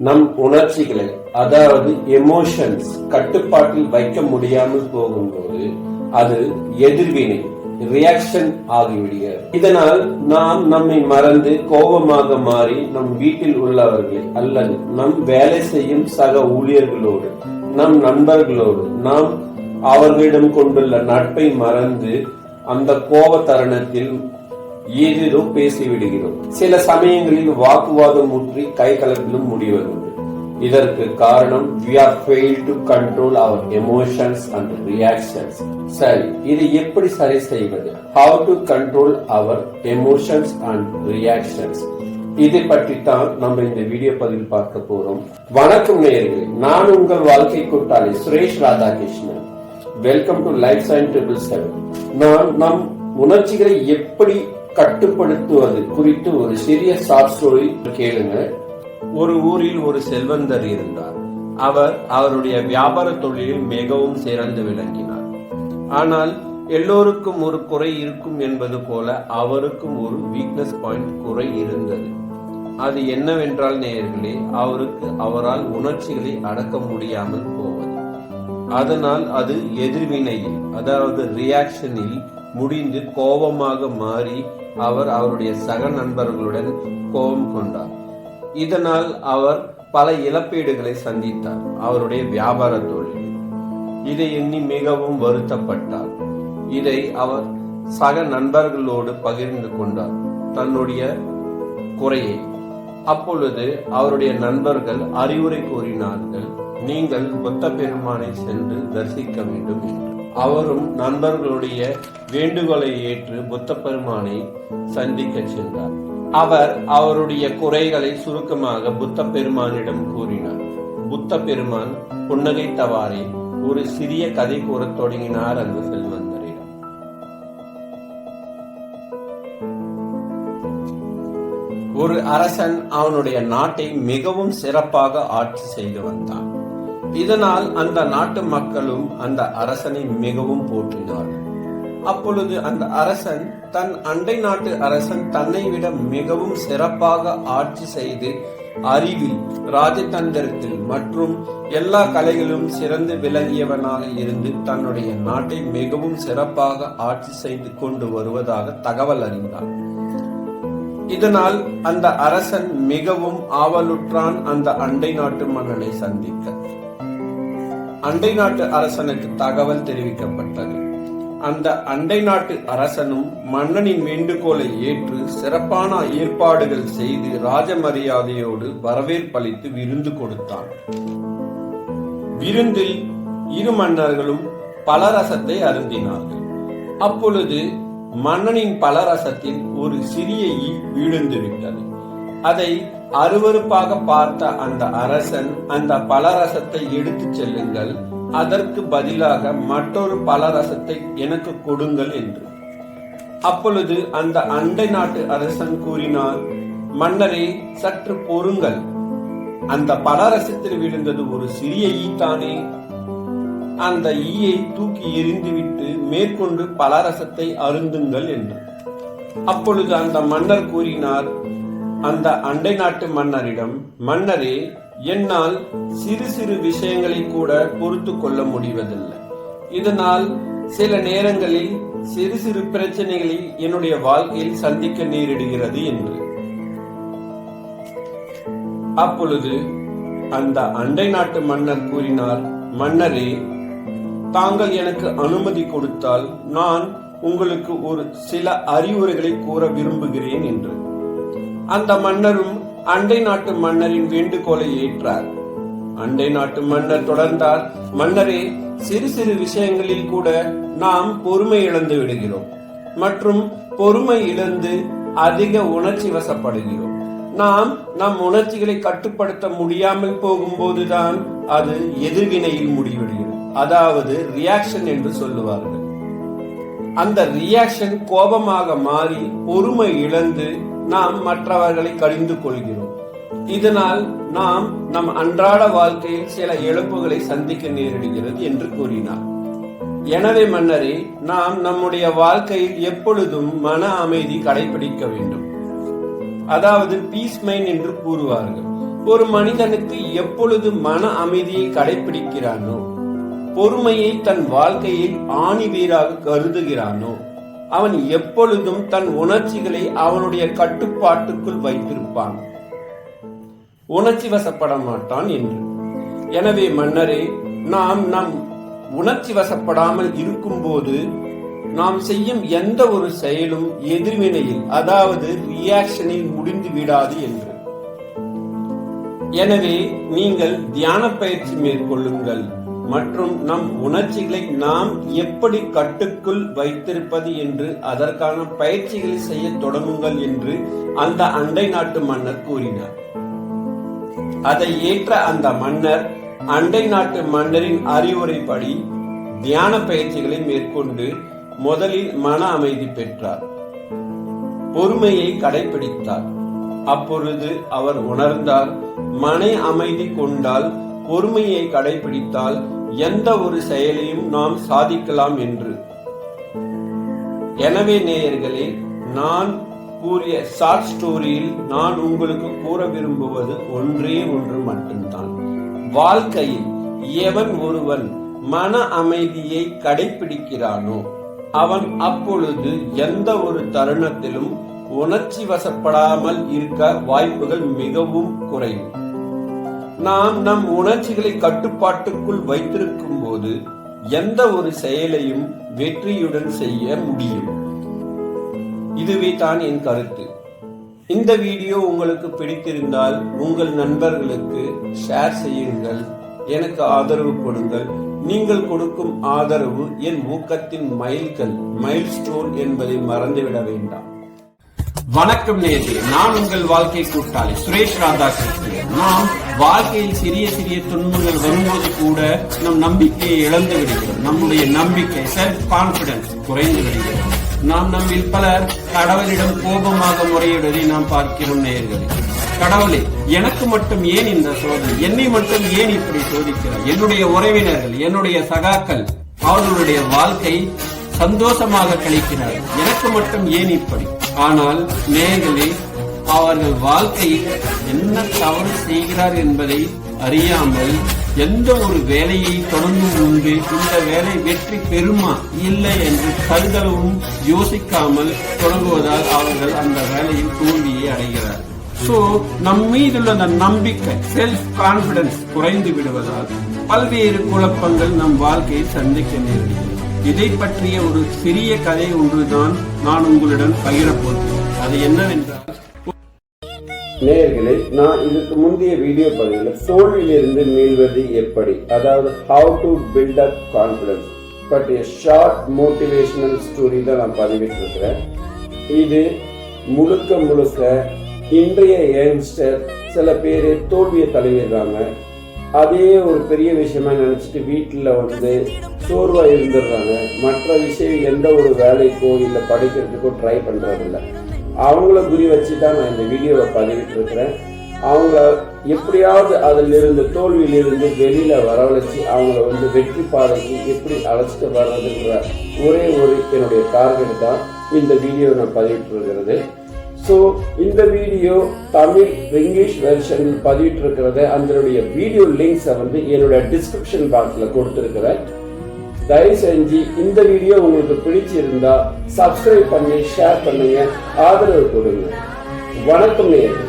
நம் உணர்ச்சிகளை, அதாவது எமோஷன்ஸ் கட்டுப்பாட்டில் வைக்க முடியாமல் போகும்போது அது எதிர்வினை, ரியாக்ஷன் ஆகிவிடுகிறது. இதனால் நாம் நம்மை மறந்து கோபமாக மாறி நம் வீட்டில் உள்ளவர்களை அல்லது நம் வேலை செய்யும் சக ஊழியர்களோடு, நம் நண்பர்களோடு நாம் அவர்களிடம் கொண்டுள்ள நட்பை மறந்து அந்த கோப தருணத்தில் ஏதேதோ பேசிவிடுகிறோம். சில சமயங்களில் வாக்குவாதம் முற்றி கை கலப்பிலும் முடிவதுண்டு. இதற்கு காரணம் we are failed to control our emotions and reactions. சரி, இதை எப்படி சரி செய்வது? How to control our emotions and reactions? இதை பற்றி தான் நம்ம இந்த வீடியோ பதிவில் பார்க்க போறோம். வணக்கம் நேயர்களே, நான் உங்கள் வாழ்க்கை கூட்டாளி Suresh Radhakrishnan. Welcome to life sign 777. நான் நம் உணர்ச்சிகளை எப்படி கட்டுப்படுத்துவது குறித்து ஒரு சிறிய ஷார்ட் ஸ்டோரி கேளுங்க. ஒரு ஊரில் ஒரு செல்வந்தர் இருந்தார். அவர் அவருடைய வியாபார தொழிலில் மிகவும் சிறந்து விளங்கினார். ஆனால் எல்லோருக்கும் ஒரு குறை இருக்கும் என்பது போல அவருக்கும் ஒரு வீக்னஸ் பாயிண்ட் குறை இருந்தது. அது என்னவென்றால் நேயர்களே, அவரால் உணர்ச்சிகளை அடக்க முடியாமல் போவது. அதனால் அது எதிர்வினையில், அதாவது ரியாக்ஷனில் முடிந்து கோபமாக மாறி அவர் அவருடைய சக நண்பர்களுடன் கோபம் கொண்டார். இதனால் அவர் பல இழப்பீடுகளை சந்தித்தார் அவருடைய வியாபார தொழில். இதை எண்ணி மிகவும் வருத்தப்பட்டார். இதை அவர் சக நண்பர்களோடு பகிர்ந்து கொண்டார், தன்னுடைய குறையை. அப்பொழுது அவருடைய நண்பர்கள் அறிவுரை கூறினார்கள், நீங்கள் புத்த பெருமானை சென்று தரிசிக்க வேண்டும் என்று. அவரும் நண்பர்களுடைய வேண்டுகோளை ஏற்று புத்த பெருமானை சந்திக்க சென்றார். அவர் அவருடைய குறைகளை சுருக்கமாக புத்த பெருமானிடம் கூறினார். புத்த பெருமான் புன்னகைத்தவாறே ஒரு சிறிய கதை கூறத் தொடங்கினார் அந்த செல்வந்தரிடம். ஒரு அரசன் அவனுடைய நாட்டை மிகவும் சிறப்பாக ஆட்சி செய்து வந்தான். இதனால் அந்த நாட்டு மக்களும் அந்த அரசனை மிகவும் போற்றினார்கள். அப்பொழுது அந்த அரசன் தன் அண்டை நாட்டு அரசன் தன்னை விட மிகவும் சிறப்பாக ஆட்சி செய்து அறிவில், ராஜதந்திரத்தில் மற்றும் எல்லா கலைகளும் சிறந்து விளங்கியவனாக இருந்து தன்னுடைய நாட்டை மிகவும் சிறப்பாக ஆட்சி செய்து கொண்டு வருவதாக தகவல் அறிந்தான். இதனால் அந்த அரசன் மிகவும் ஆவலுற்றான் அந்த அண்டை நாட்டு மன்னனை சந்திக்க. அண்டை நாட்டு அரசனுக்கு தகவல் தெரிவிக்கப்பட்டது. அந்த அண்டை நாட்டு அரசனும் மன்னனின் வேண்டுகோளை ஏற்று சிறப்பான ஏற்பாடுகள் செய்து ராஜமரியாதையோடு வரவேற்பளித்து விருந்து கொடுத்தான். விருந்தில் இரு மன்னர்களும் பலரசத்தை அருந்தினார்கள். அப்பொழுது மன்னனின் பலரசத்தில் ஒரு சிறிய ஈ விழுந்து விட்டது. அதை அருவருப்பாக பார்த்த அந்த அரசன், அந்த பலரசத்தை எடுத்து செல்லுங்கள், அதற்கு பதிலாக மற்றொரு பலரசத்தை எனக்கு கொடுங்கள் என்று. அப்பொழுது அந்த அண்டை நாட்டு அரசன் கூறினார், மன்னரே சற்று பொறுங்கள், அந்த பலரசத்தில் விழுந்தது ஒரு சிறிய ஈ தானே. அந்த ஈயை தூக்கி எறிந்துவிட்டு மேற்கொண்டு பலரசத்தை அருந்துங்கள் என்று. அப்பொழுது அந்த மன்னர் கூறினார் அந்த அண்டை நாட்டு மன்னரிடம், மன்னரே, என்னால் சிறு சிறு விஷயங்களை கூட பொறுத்து கொள்ள முடிவதில்லை. இதனால் சில நேரங்களில் சிறு சிறு பிரச்சனைகளை என்னுடைய வாழ்க்கையில் சந்திக்க நேரிடுகிறது என்று. அப்பொழுது அந்த அண்டை நாட்டு மன்னர் கூறினார், மன்னரே, தாங்கள் எனக்கு அனுமதி கொடுத்தால் நான் உங்களுக்கு ஒரு சில அறிவுரைகளை கூற விரும்புகிறேன் என்று. அந்த மன்னரும் அண்டை நாட்டு மன்னரின் வேண்டுகோளை ஏற்றார். அண்டை நாட்டு மன்னர் தொடர்ந்தார், மன்னரே, சிறு சிறு விஷயங்களில் கூட நாம் பொறுமை இழந்து விடுகிறோம் மற்றும் பொறுமை இழந்து அதிக உணர்ச்சி வசப்படுகிறோம். நாம் நம் உணர்ச்சிகளை கட்டுப்படுத்த முடியாமல் போகும்போதுதான் அது எதிர்வினையில் முடிவடைகிறது, அதாவது ரியாக்ஷன் என்று சொல்லுவார்கள். அந்த ரியாக்ஷன் கோபமாக மாறி பொறுமை இழந்து நாம் மற்றவர்களை கடிந்து கொள்கிறோம். இதனால் நாம் நம் அன்றாட வாழ்க்கையில் சில இழப்புகளை சந்திக்க நேரிடுகிறது என்று கூறினார். எனவே மன்னரே, நாம் நம்முடைய வாழ்க்கையில் எப்பொழுதும் மன அமைதி கடைபிடிக்க வேண்டும், அதாவது பீஸ் மைண்ட் என்று கூறுவார்கள். ஒரு மனிதனுக்கு எப்பொழுது மன அமைதியை கடைபிடிக்கிறானோ, பொறுமையை தன் வாழ்க்கையில் ஆணிவேராக கருதுகிறானோ, அவன் எப்பொழுதும் தன் உணர்ச்சிகளை அவனுடைய கட்டுப்பாட்டுக்குள் வைத்திருப்பான், உணர்ச்சி வசப்பட மாட்டான் என்று. எனவே மன்னரே, நாம் நம் உணர்ச்சி வசப்படாமல் இருக்கும்போது நாம் செய்யும் எந்த ஒரு செயலும் எதிர்வினையில், அதாவது ரியாக்ஷனில் முடிந்து விடாது என்று. எனவே நீங்கள் தியான பயிற்சி மேற்கொள்ளுங்கள் மற்றும் நம் உணர்ச்சிகளை நாம் எப்படி கட்டுக்குள் வைத்திருப்பது என்று அதற்கான பயிற்சிகளை செய்ய தொடங்குங்கள் என்று அந்த அண்டை நாட்டு மன்னர் கூறினார். அதை ஏற்ற அந்த மன்னர் அண்டை நாட்டு மன்னரின் அறிவுரைப்படி தியான பயிற்சிகளை மேற்கொண்டு முதலில் மன அமைதி பெற்றார், பொறுமையை கடைபிடித்தார். அப்பொழுது அவர் உணர்ந்தார், மன அமைதி கொண்டால், பொறுமையை கடைபிடித்தால் எந்த ஒரு செயலையும் நாம் சாதிக்கலாம் என்று. எனவே நேயர்களே, நான் கூறிய ஷார்ட் ஸ்டோரியில் நான் உங்களுக்கு கூற விரும்புவது ஒன்றே ஒன்று மட்டும்தான். வாழ்க்கையில் எவன் ஒருவன் மன அமைதியை கடைபிடிக்கிறானோ அவன் அப்பொழுது எந்த ஒரு தருணத்திலும் உணர்ச்சி வசப்படாமல் இருக்க வாய்ப்புகள் மிகவும் குறையும். நாம் நம் உணர்ச்சிகளை கட்டுப்பாட்டுக்குள் வைத்திருக்கும் போது எந்த ஒரு செயலையும் வெற்றியுடன் செய்ய முடியும். இதுவே தான் என் கருத்து. இந்த வீடியோ உங்களுக்கு பிடித்திருந்தால் உங்கள் நண்பர்களுக்கு ஷேர் செய்யுங்கள், எனக்கு ஆதரவு கொடுங்கள். நீங்கள் கொடுக்கும் ஆதரவு என் ஊக்கத்தின் மைல்ஸ்டோன் என்பதை மறந்துவிட வேண்டாம். வணக்கம் நேயர்களே, நான் உங்கள் வாழ்க்கை கூட்டாளி சுரேஷ் ராதாகிருஷ்ணன். நாம் வாழ்க்கையில் சிறிய சிறிய துன்பங்கள் வரும்போது கூட நம் நம்பிக்கையை இழந்து விடுகிறோம். நம்முடைய நம்பிக்கை, செல்ஃப் கான்பிடன்ஸ் குறைந்து விடுகிறோம். நாம் நம்மில் பலர் கடவுளிடம் கோபமாக முறையிடுவதை நாம் பார்க்கிறோம் நேயர்களே. கடவுளே, எனக்கு மட்டும் ஏன் இந்த சோதனை, என்னை மட்டும் ஏன் இப்படி சோதிக்கிறார்? என்னுடைய உறவினர்கள், என்னுடைய சகாக்கள், அவர்களுடைய வாழ்க்கை சந்தோஷமாக கழிக்கிறார், எனக்கு மட்டும் ஏன் இப்படி? ஆனால் நேயர்களே, அவர்கள் வாழ்க்கையில் என்ன தவறு செய்கிறார் என்பதை அறியாமல் எந்த ஒரு வேலையை தொடங்கும் முன்பு இந்த வேலை வெற்றி பெறுமா இல்லை என்று கருதலும் யோசிக்காமல் தொடங்குவதால் அவர்கள் அந்த வேலையில் தோல்வியை அடைகிறார். சோ நம் மீதுள்ள அந்த நம்பிக்கை, செல்ஃப் கான்பிடன்ஸ் குறைந்து விடுவதால் பல்வேறு குழப்பங்கள் நம் வாழ்க்கையில் சந்திக்க நேரிடுகிறது. இதை பற்றிய ஒரு சிறிய கதை ஒன்றுதான் நான் உங்களுடன் பகிரப்போகிறேன். அது என்னவென்றால், நேயர்களே, நான் இதுக்கு முந்தைய வீடியோ பதிவில் தோல்வியிலிருந்து மீள்வது எப்படி, அதாவது how to build up confidence பற்றிய ஷார்ட் மோட்டிவேஷனல் ஸ்டோரி தான் நான் பதிவிட்டிருக்கிறேன். இது முழுக்க இன்றைய யங்ஸ்டர் சில பேர் தோல்வியை தழுவிடுறாங்க. அதே ஒரு பெரிய விஷயமா நினைச்சிட்டு வீட்டில் சோர்வா இருந்துடுறாங்க. மற்ற விஷயம் எந்த ஒரு வேலைக்கோ இல்லை படிக்கிறதுக்கோ ட்ரை பண்றதில்லை. அவங்கள குறி வச்சு தான் நான் இந்த வீடியோவை பதிவிட்டு இருக்கிறேன். அவங்கள எப்படியாவது அதிலிருந்து, தோல்வியிலிருந்து வெளியில வரவழைச்சி அவங்கள வெற்றி பாதைக்கு எப்படி அழைச்சிட்டு வர்றதுன்ற ஒரே ஒரு என்னுடைய டார்கெட் தான் இந்த வீடியோ நான் பதிவிட்டு இருக்கிறது. ஸோ இந்த வீடியோ தமிழ் இங்கிலீஷ் வெர்ஷனில் பதிவிட்டு இருக்கிறத அதனுடைய வீடியோ லிங்க்ஸை என்னோட டிஸ்கிரிப்ஷன் பாக்ஸில் கொடுத்துருக்கிறேன். தயவு செஞ்சு இந்த வீடியோ உங்களுக்கு பிடிச்சிருந்தா சப்ஸ்கிரைப் பண்ணி ஷேர் பண்ணுங்க, ஆதரவு கொடுங்க. வணக்கம் நேயர்களே.